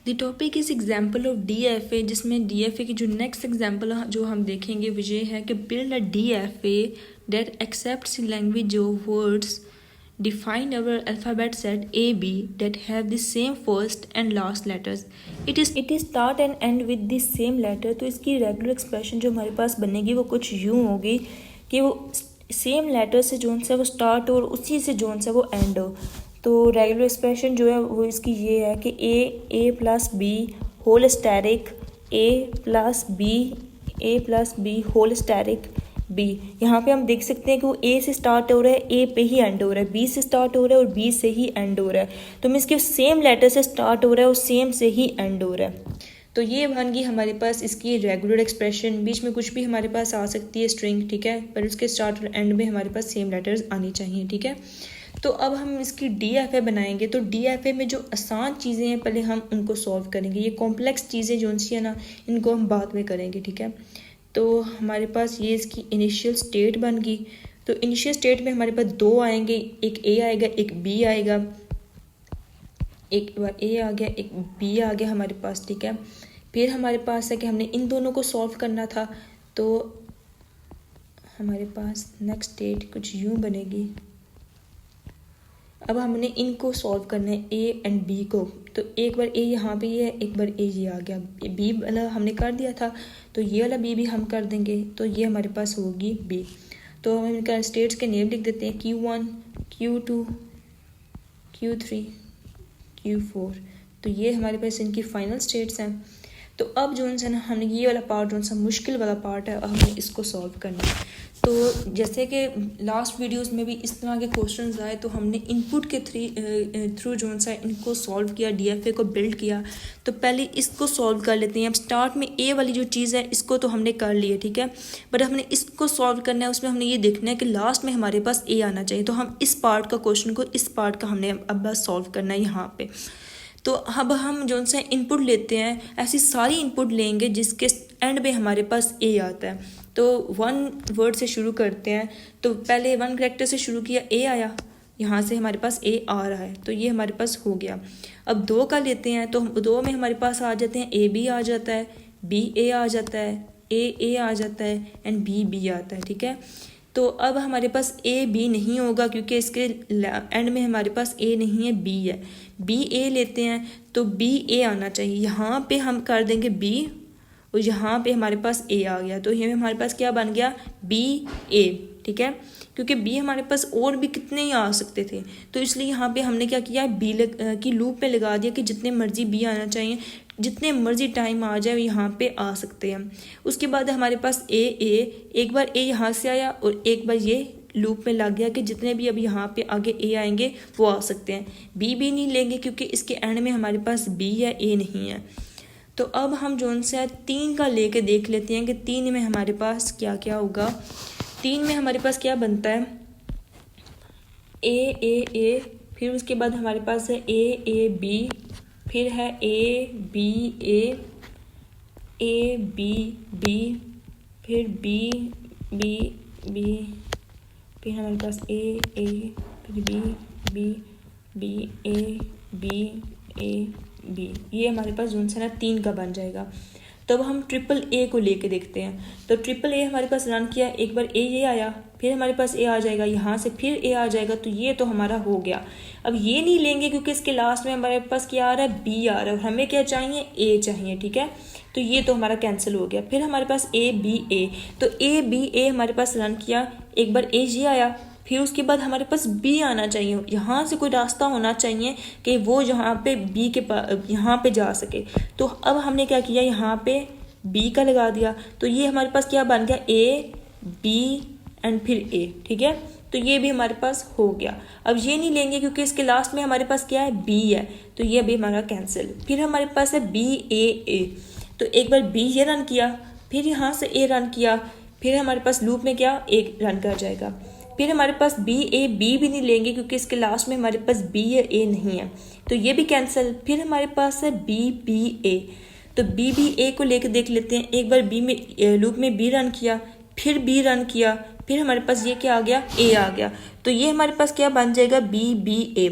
The topic is example of DFA, जिसमें DFA की जो नेक्स्ट एग्जाम्पल जो हम देखेंगे वो ये है कि build a DFA that accepts language of words define our alphabet set AB that have the same first and last letters. It is start and end with the same letter. तो इसकी regular expression जो हमारे पास बनेगी वो कुछ यूँ होगी कि वो सेम लेटर से जो सा वो स्टार्ट हो और उसी से जो सा वो एंड हो। तो रेगुलर एक्सप्रेशन जो है वो इसकी ये है कि a plus B whole asterisk a plus B whole asterisk b. यहाँ पे हम देख सकते हैं कि वो ए से स्टार्ट हो रहा है, ए पे ही एंड हो रहा है, बी से स्टार्ट हो रहा है और बी से ही एंड हो रहा है। तो मीन्स कि सेम लेटर से स्टार्ट हो रहा है और सेम से ही एंड हो रहा है। तो ये बन गई हमारे पास इसकी रेगुलर एक्सप्रेशन। बीच में कुछ भी हमारे पास आ सकती है स्ट्रिंग, ठीक है, पर उसके स्टार्ट और एंड में हमारे पास सेम लेटर्स आनी चाहिए, ठीक है। तो अब हम इसकी DFA बनाएंगे। तो DFA में जो आसान चीज़ें हैं पहले हम उनको सॉल्व करेंगे, ये कॉम्प्लेक्स चीज़ें जो सी है ना इनको हम बाद में करेंगे, ठीक है। तो हमारे पास ये इसकी इनिशियल स्टेट बन गई। तो इनिशियल स्टेट में हमारे पास दो आएंगे, एक A आएगा एक B आएगा, एक बार A आ गया एक B आ गया हमारे पास, ठीक है। फिर हमारे पास है कि हमने इन दोनों को सॉल्व करना था। तो हमारे पास नेक्स्ट स्टेट कुछ यूँ बनेगी। अब हमने इनको सॉल्व करना है A एंड B को। तो एक बार A यहाँ पे है, एक बार A ये आ गया, B वाला हमने कर दिया था तो ये वाला B भी हम कर देंगे। तो ये हमारे पास होगी B। तो हम इनका स्टेट्स के नेम लिख देते हैं Q1 Q2 Q3 Q4। तो ये हमारे पास इनकी फाइनल स्टेट्स हैं। तो अब जो है ना हमने ये वाला पार्ट जो सा मुश्किल वाला पार्ट है अब हमें इसको सॉल्व करना है। तो जैसे कि लास्ट वीडियोस में भी इस तरह के क्वेश्चंस आए तो हमने इनपुट के थ्रू जो सा इनको सॉल्व किया, DFA को बिल्ड किया। तो पहले इसको सॉल्व कर लेते हैं। अब स्टार्ट में A वाली जो चीज़ है इसको तो हमने कर लिया, ठीक है, बट हमने इसको सॉल्व करना है। उसमें हमने ये देखना है कि लास्ट में हमारे पास A आना चाहिए। तो हम इस पार्ट का क्वेश्चन को इस पार्ट का हमने अब बस सॉल्व करना है यहाँ पर। तो अब हम जो सा इनपुट लेते हैं, ऐसी सारी इनपुट लेंगे जिसके एंड में हमारे पास A आता है। तो 1 वर्ड से शुरू करते हैं। तो पहले 1 कैरेक्टर से शुरू किया, A आया, यहाँ से हमारे पास A आ रहा है, तो ये हमारे पास हो गया। अब 2 का लेते हैं तो 2 में हमारे पास आ जाते हैं AB आ जाता है, BA आ जाता है, AA आ जाता है एंड BB आता है, ठीक है। तो अब हमारे पास AB नहीं होगा क्योंकि इसके एंड में हमारे पास A नहीं है, B है। BA लेते हैं तो BA आना चाहिए, यहाँ पे हम कर देंगे B और यहाँ पे हमारे पास A आ गया। तो ये हमारे पास क्या बन गया BA, ठीक है, क्योंकि B हमारे पास और भी कितने ही आ सकते थे। तो इसलिए यहाँ पे हमने क्या किया, B की लूप में लगा दिया कि जितने मर्जी B आना चाहिए, जितने मर्जी टाइम आ जाए यहाँ पे आ सकते हैं। उसके बाद हमारे पास एक बार A यहाँ से आया और एक बार ये लूप में लग गया कि जितने भी अब यहाँ पे आगे A आएंगे वो आ सकते हैं। B भी नहीं लेंगे क्योंकि इसके एंड में हमारे पास B है, A नहीं है। तो अब हम जो सा 3 का लेके देख लेते हैं कि 3 में हमारे पास क्या क्या होगा। 3 में हमारे पास क्या बनता है, A, फिर उसके बाद हमारे पास है A B, फिर है A B B, फिर B, फिर हमारे पास A फिर B, ये हमारे पास जो है ना 3 का बन जाएगा। तब हम A को लेके देखते हैं। तो A हमारे पास रन किया, एक बार A ये आया, फिर हमारे पास A आ जाएगा, यहाँ से फिर A आ जाएगा। तो ये तो हमारा हो गया। अब ये नहीं लेंगे क्योंकि इसके लास्ट में हमारे पास क्या आ रहा है, B आ रहा है और हमें क्या चाहिए, A चाहिए, ठीक है। तो ये तो हमारा कैंसिल हो गया। फिर हमारे पास A तो A हमारे पास रन किया, एक बार A ये आया, फिर उसके बाद हमारे पास B आना चाहिए। यहाँ से कोई रास्ता होना चाहिए कि वो यहाँ पे B के पास यहाँ पे जा सके। तो अब हमने क्या किया, यहाँ पे B का लगा दिया। तो ये हमारे पास क्या बन गया, A B एंड फिर A, ठीक है। तो ये भी हमारे पास हो गया। अब ये नहीं लेंगे क्योंकि इसके लास्ट में हमारे पास क्या है, B है, तो ये भी हमारा कैंसिल। फिर हमारे पास है BA। तो एक बार B ये रन किया, फिर यहाँ से A रन किया, फिर हमारे पास लूप में क्या A रन कर जाएगा। फिर हमारे पास B भी नहीं लेंगे क्योंकि इसके लास्ट में हमारे पास B है, A नहीं है, तो ये भी कैंसिल। फिर हमारे पास है BA। तो BA को लेकर देख लेते हैं। एक बार B में लूप में B रन किया, फिर B रन किया, फिर हमारे पास ये क्या आ गया, A आ गया। तो ये हमारे पास क्या बन जाएगा, BBA।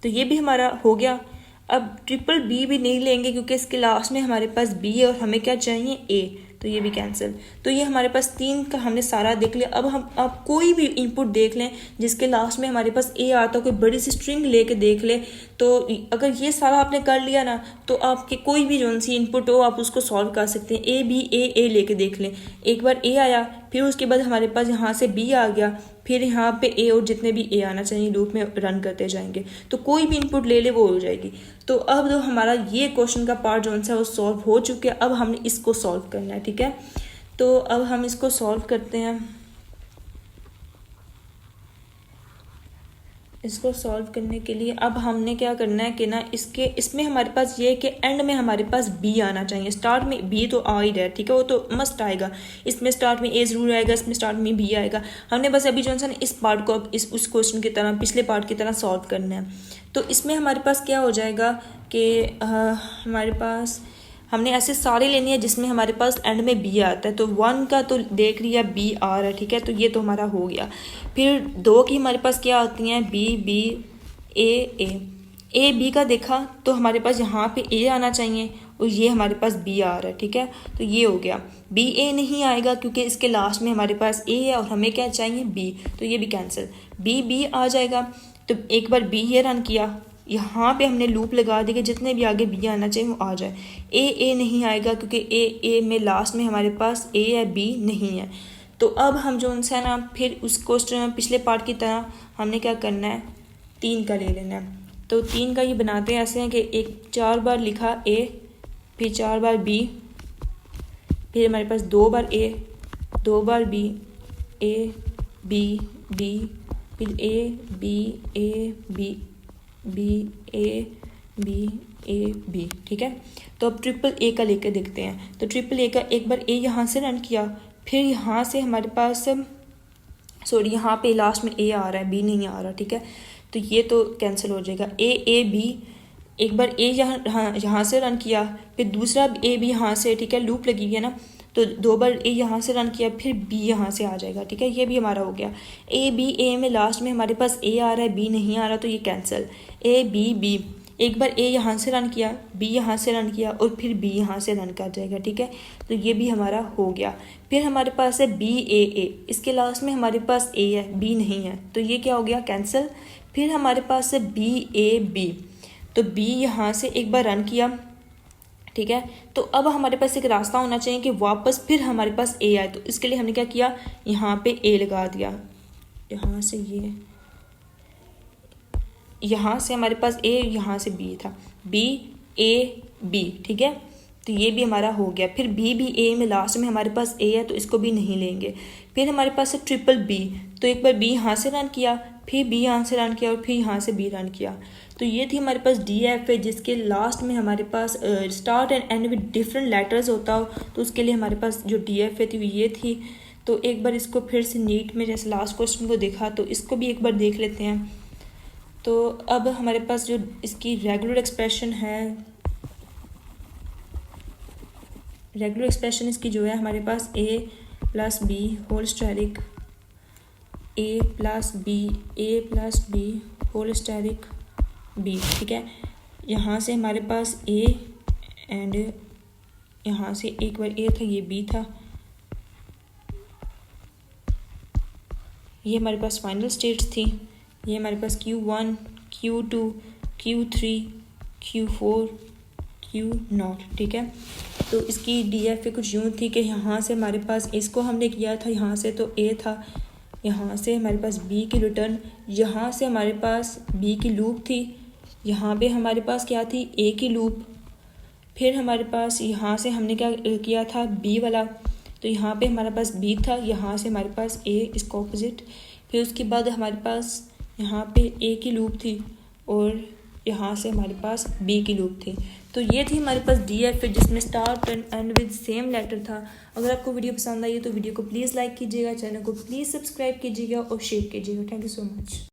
तो ये भी हमारा हो गया। अब ट्रिपल बी भी नहीं लेंगे क्योंकि इसके लास्ट में हमारे पास बी है और हमें क्या चाहिए ए, तो ये भी कैंसिल। तो ये हमारे पास 3 का हमने सारा देख लिया। अब हम आप कोई भी इनपुट देख लें जिसके लास्ट में हमारे पास ए आता, कोई बड़ी सी स्ट्रिंग लेके देख ले, तो अगर ये सारा आपने कर लिया ना तो आपके कोई भी जो सी इनपुट हो आप उसको सॉल्व कर सकते हैं। ए बी ए लेके देख लें, एक बार ए आया, फिर उसके बाद हमारे पास यहाँ से बी आ गया, फिर यहाँ पे ए और जितने भी ए आना चाहिए लूप में रन करते जाएंगे, तो कोई भी इनपुट ले ले वो हो जाएगी। तो अब जो हमारा ये क्वेश्चन का पार्ट जो है वो सॉल्व हो चुके हैं। अब हमने इसको सॉल्व करना है, ठीक है। तो अब हम इसको सॉल्व करते हैं। इसको सॉल्व करने के लिए अब हमने क्या करना है कि ना इसमें हमारे पास ये है कि एंड में हमारे पास बी आना चाहिए। स्टार्ट में बी तो आ ही रहा है, ठीक है, वो तो मस्ट आएगा। इसमें स्टार्ट में ए ज़रूर आएगा, इसमें स्टार्ट में बी आएगा। हमने बस अभी जो है ना इस पार्ट को उस क्वेश्चन की तरह पिछले पार्ट की तरह सॉल्व करना है। तो इसमें हमारे पास क्या हो जाएगा कि हमारे पास हमने ऐसे सारे लेने हैं जिसमें हमारे पास एंड में बी आता है। तो 1 का तो देख लिया बी आ रहा है, ठीक है, तो ये तो हमारा हो गया। फिर 2 की हमारे पास क्या आती हैं, बी बी ए बी का देखा तो हमारे पास यहाँ पे ए आना चाहिए और ये हमारे पास बी आ रहा है, ठीक है, तो ये हो गया। बी ए नहीं आएगा क्योंकि इसके लास्ट में हमारे पास ए है और हमें क्या चाहिए बी, तो ये भी कैंसिल। बी बी आ जाएगा, तो एक बार बी ये रन किया, यहाँ पे हमने लूप लगा दी कि जितने भी आगे बी आना चाहिए वो आ जाए। ए नहीं आएगा क्योंकि ए में लास्ट में हमारे पास ए है, बी नहीं है। तो अब हम जो उनसे ना फिर उस क्वेश्चन पिछले पार्ट की तरह हमने क्या करना है, 3 का ले लेना है। तो 3 का ये बनाते हैं ऐसे हैं कि 4 बार लिखा ए, फिर 4 बार बी, फिर हमारे पास 2 बार ए, 2 बार बी, ए बी बी, फिर A B B B A B, ठीक है। तो अब ट्रिपल ए का लेकर देखते हैं। तो ट्रिपल ए का एक बार ए यहाँ से रन किया, फिर यहाँ से हमारे पास यहाँ पे लास्ट में ए आ रहा है, बी नहीं आ रहा, ठीक है, तो ये तो कैंसिल हो जाएगा। ए बी, एक बार ए यहाँ से रन किया, फिर दूसरा ए बी यहाँ से, ठीक है, लूप लगी हुई है ना, तो 2 बार ए यहाँ से रन किया, फिर बी यहाँ से आ जाएगा, ठीक है, ये भी हमारा हो गया। ए में लास्ट में हमारे पास ए आ रहा है, बी नहीं आ रहा, तो ये कैंसिल। ए बी, एक बार ए यहाँ से रन किया, बी यहाँ से रन किया और फिर बी यहाँ से रन कर जाएगा, ठीक है, तो ये भी हमारा हो गया। फिर हमारे पास है बी ए, इसके लास्ट में हमारे पास ए है, बी नहीं है, तो ये क्या हो गया, कैंसिल। फिर हमारे पास है बी, तो बी यहाँ से एक बार रन किया, ठीक है, तो अब हमारे पास एक रास्ता होना चाहिए कि वापस फिर हमारे पास ए आए। तो इसके लिए हमने क्या किया, यहाँ पे ए लगा दिया, यहाँ से ये, यहाँ से हमारे पास ए, यहाँ से बी था, बी ए बी, ठीक है, तो ये भी हमारा हो गया। फिर बी ए में लास्ट में हमारे पास ए है, तो इसको भी नहीं लेंगे। फिर हमारे पास है ट्रिपल बी, तो एक बार बी यहाँ से रन किया, फिर बी यहाँ से रन किया और फिर यहाँ से बी रन किया। तो ये थी हमारे पास DFA, जिसके लास्ट में हमारे पास start and end with different letters होता हो, तो उसके लिए हमारे पास जो DFA थी ये थी। तो एक बार इसको फिर से नीट में जैसे लास्ट क्वेश्चन को देखा, तो इसको भी एक बार देख लेते हैं। तो अब हमारे पास जो इसकी रेगुलर एक्सप्रेशन है, रेगुलर एक्सप्रेशन इसकी जो है हमारे पास a plus B whole asterisk a plus B whole asterisk b, ठीक है। यहाँ से हमारे पास a एंड यहाँ से एक बार a था, ये b था, ये हमारे पास फाइनल स्टेट्स थी। ये हमारे पास Q1 Q2 Q3 Q4 Q0, ठीक है। तो इसकी DFA कुछ यूँ थी कि यहाँ से हमारे पास इसको हमने किया था, यहाँ से तो A था, यहाँ से हमारे पास B की रिटर्न, यहाँ से हमारे पास B की लूप थी, यहाँ पे हमारे पास क्या थी, A की लूप। फिर हमारे पास यहाँ से हमने क्या किया था, B वाला, तो यहाँ पे हमारे पास B था, यहाँ से हमारे पास A, इसका ऑपोजिट। फिर उसके बाद हमारे पास यहाँ पे A की लूप थी और यहाँ से हमारे पास B की लूप थी। तो ये थी हमारे पास DFA, जिसमें start and end with same letter था। अगर आपको वीडियो पसंद आई है तो वीडियो को प्लीज़ लाइक कीजिएगा, चैनल को प्लीज़ सब्सक्राइब कीजिएगा और शेयर कीजिएगा। Thank you so much.